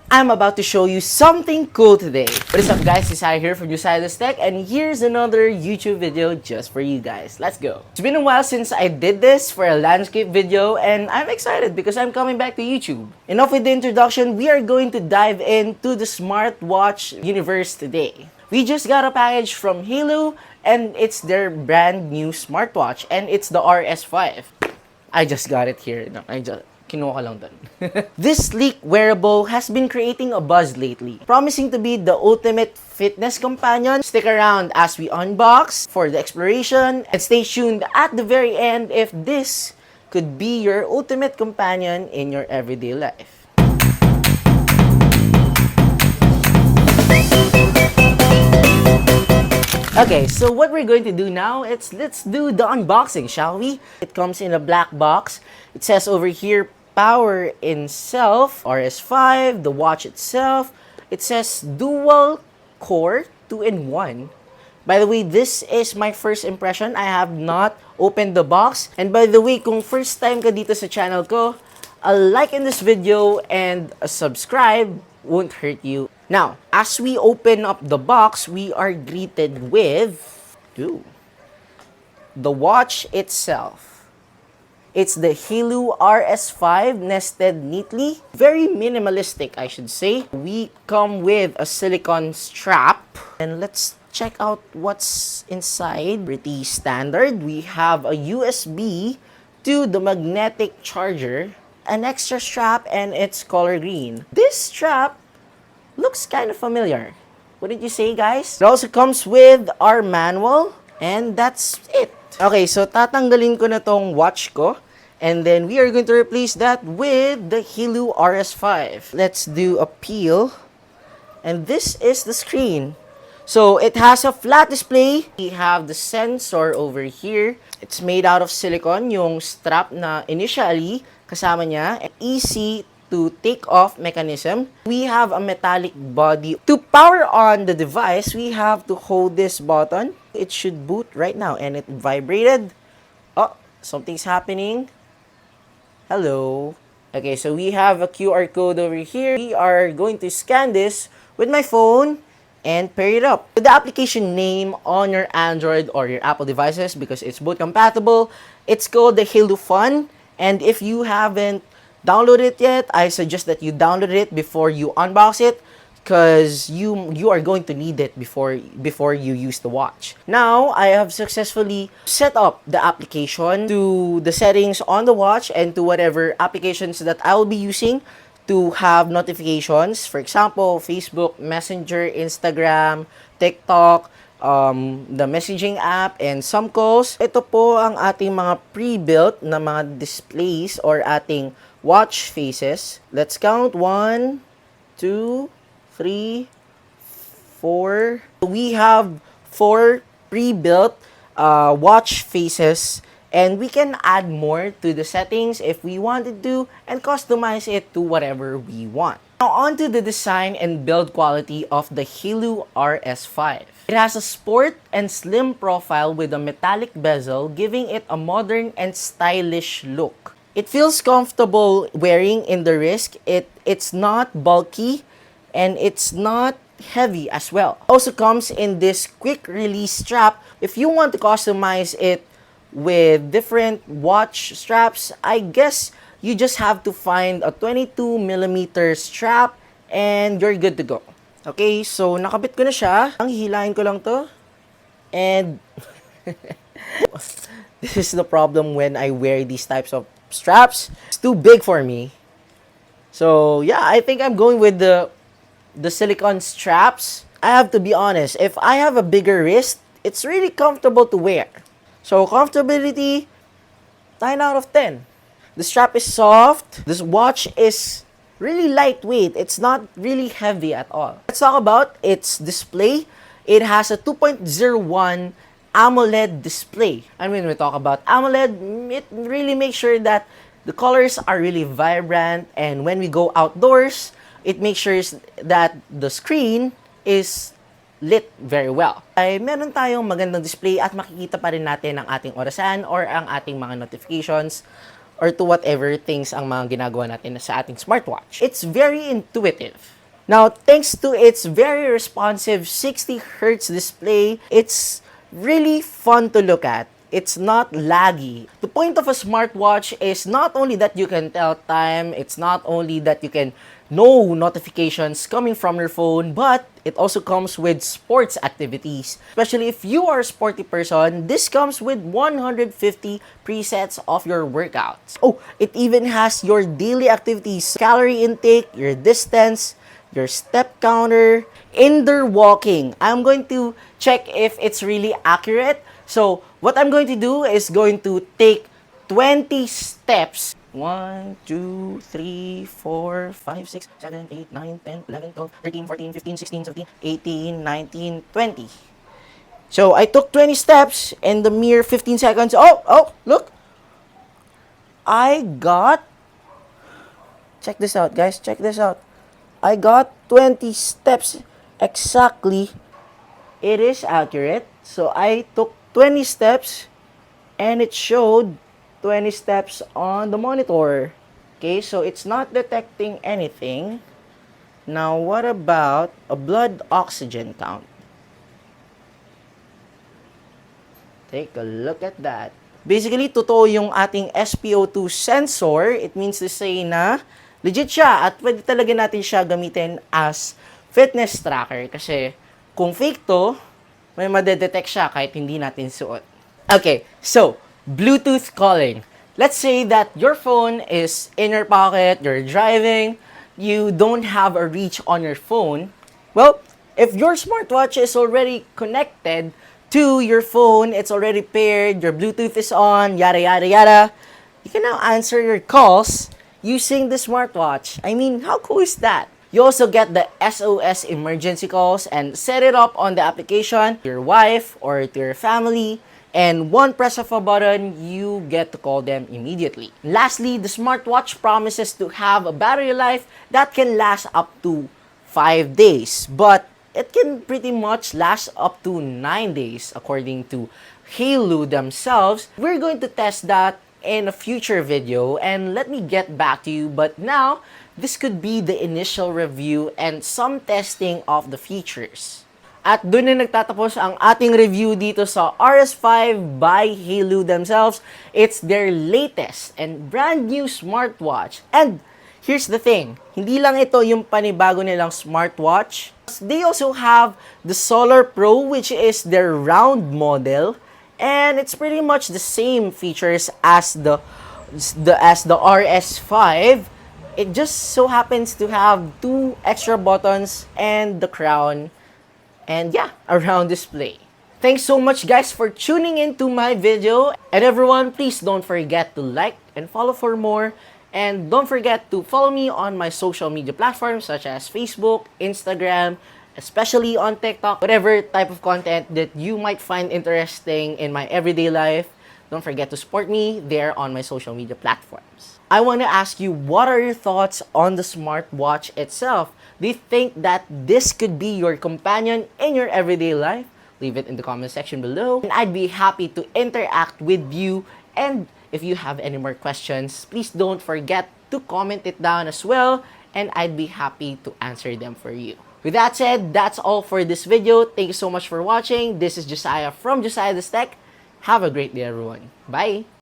I'm about to show you something cool today. What is up guys, Josiah here from JosiahDoesTech, and here's another YouTube video just for you guys. Let's go. It's been a while since I did this for a landscape video, and I'm excited because I'm coming back to YouTube. Enough with the introduction, we are going to dive into the smartwatch universe today. We just got a package from Haylou, and it's their brand new smartwatch, and it's the Rs5. I just got it here. No, kinuha lang dun. This sleek wearable has been creating a buzz lately, promising to be the ultimate fitness companion. Stick around as we unbox for the exploration, and stay tuned at the very end if this could be your ultimate companion in your everyday life. Okay, so what we're going to do now is let's do the unboxing, shall we? It comes in a black box. It says over here, power in self, Rs5, the watch itself. It says dual core, 2-in-1. By the way, this is my first impression. I have not opened the box. And by the way, kung first time ka dito sa channel ko, a like in this video and a subscribe won't hurt you. Now, as we open up the box, we are greeted with the watch itself. It's the Haylou Rs5 nested neatly. Very minimalistic, I should say. We come with a silicone strap. And let's check out what's inside. Pretty standard. We have a USB to the magnetic charger, an extra strap, and it's color green. This strap looks kind of familiar. Wouldn't you say, guys? It also comes with our manual, and that's it. Okay, so tatanggalin ko na tong watch ko, and then we are going to replace that with the Haylou Rs5. Let's do a peel, and this is the screen. So it has a flat display. We have the sensor over here. It's made out of silicone, yung strap na initially kasama niya. Easy to take off mechanism. We have a metallic body. To power on the device, we have to hold this button. It should boot right now, and it vibrated. Oh, something's happening. Hello. Okay, so we have a QR code over here. We are going to scan this with my phone and pair it up with the application name on your Android or your Apple devices because it's both compatible. It's called the Haylou Fun, and if you haven't downloaded it yet, I suggest that you download it before you unbox it, because you are going to need it before you use the watch. Now, I have successfully set up the application to the settings on the watch and to whatever applications that I will be using to have notifications. For example, Facebook, Messenger, Instagram, TikTok, the messaging app, and some calls. Ito po ang ating mga pre-built na mga displays or ating watch faces. Let's count. 1, 2, 3, 4. We have 4 pre-built watch faces, and we can add more to the settings if we wanted to and customize it to whatever we want. Now on to the design and build quality of the Haylou Rs5. It has a sport and slim profile with a metallic bezel, giving it a modern and stylish look. It feels comfortable wearing in the wrist. It's not bulky, and it's not heavy as well. Also comes in this quick release strap. If you want to customize it with different watch straps, I guess you just have to find a 22mm strap and you're good to go. Okay, so nakabit ko na siya. Ang hihilahin ko lang to. And this is the problem when I wear these types of straps. It's too big for me. So yeah, I think I'm going with the silicone straps. I have to be honest, if I have a bigger wrist, it's really comfortable to wear. So comfortability, 9 out of 10. The strap is soft. This watch is really lightweight. It's not really heavy at all. Let's talk about its display. It has a 2.01 AMOLED display. And when we talk about AMOLED, it really makes sure that the colors are really vibrant, and when we go outdoors, it makes sure that the screen is lit very well. Ay meron tayong magandang display at makikita pa rin natin ang ating orasan or ang ating mga notifications or to whatever things ang mga ginagawa natin sa ating smartwatch. It's very intuitive. Now, thanks to its very responsive 60 Hz display, it's really fun to look at. It's not laggy. The point of a smartwatch is not only that you can tell time, it's not only that you can know notifications coming from your phone, but it also comes with sports activities. Especially if you are a sporty person, this comes with 150 presets of your workouts. Oh, it even has your daily activities, calorie intake, your distance, your step counter, indoor walking. I'm going to check if it's really accurate. So what I'm going to do is going to take 20 steps. 1, 2, 3, 4, 5, 6, 7, 8, 9, 10, 11, 12, 13, 14, 15, 16, 17, 18, 19, 20. So I took 20 steps in the mere 15 seconds. Oh, look. I got, check this out, guys. Check this out. I got 20 steps exactly. It is accurate. So I took 20 steps and it showed 20 steps on the monitor. Okay, so it's not detecting anything. Now, what about a blood oxygen count? Take a look at that. Basically, totoo yung ating SpO2 sensor. It means to say na legit siya at pwede talaga natin siya gamitin as fitness tracker kasi kung fake to, may madedetect siya kahit hindi natin suot. Okay, so Bluetooth calling. Let's say that your phone is in your pocket, you're driving, you don't have a reach on your phone. Well, if your smartwatch is already connected to your phone, it's already paired, your Bluetooth is on, yada yada yada, you can now answer your calls using the smartwatch. I mean, how cool is that? You also get the SOS emergency calls and set it up on the application to your wife or to your family. And one press of a button, you get to call them immediately. Lastly, the smartwatch promises to have a battery life that can last up to 5 days. But it can pretty much last up to 9 days according to Haylou themselves. We're going to test that in a future video and let me get back to you. But now, this could be the initial review and some testing of the features. At doon na nagtatapos ang ating review dito sa RS5 by Haylou themselves. It's their latest and brand new smartwatch. And here's the thing, hindi lang ito yung panibago nilang smartwatch. They also have the Solar Pro, which is their round model. And it's pretty much the same features as the RS5. It just so happens to have 2 extra buttons and the crown. And yeah, a round display. Thanks so much guys for tuning into my video. And everyone, please don't forget to like and follow for more. And don't forget to follow me on my social media platforms such as Facebook, Instagram, especially on TikTok. Whatever type of content that you might find interesting in my everyday life, don't forget to support me there on my social media platforms. I want to ask you, what are your thoughts on the smartwatch itself? Do you think that this could be your companion in your everyday life? Leave it in the comment section below. And I'd be happy to interact with you. And if you have any more questions, please don't forget to comment it down as well. And I'd be happy to answer them for you. With that said, that's all for this video. Thank you so much for watching. This is Josiah from JosiahDoesTech. Have a great day, everyone. Bye!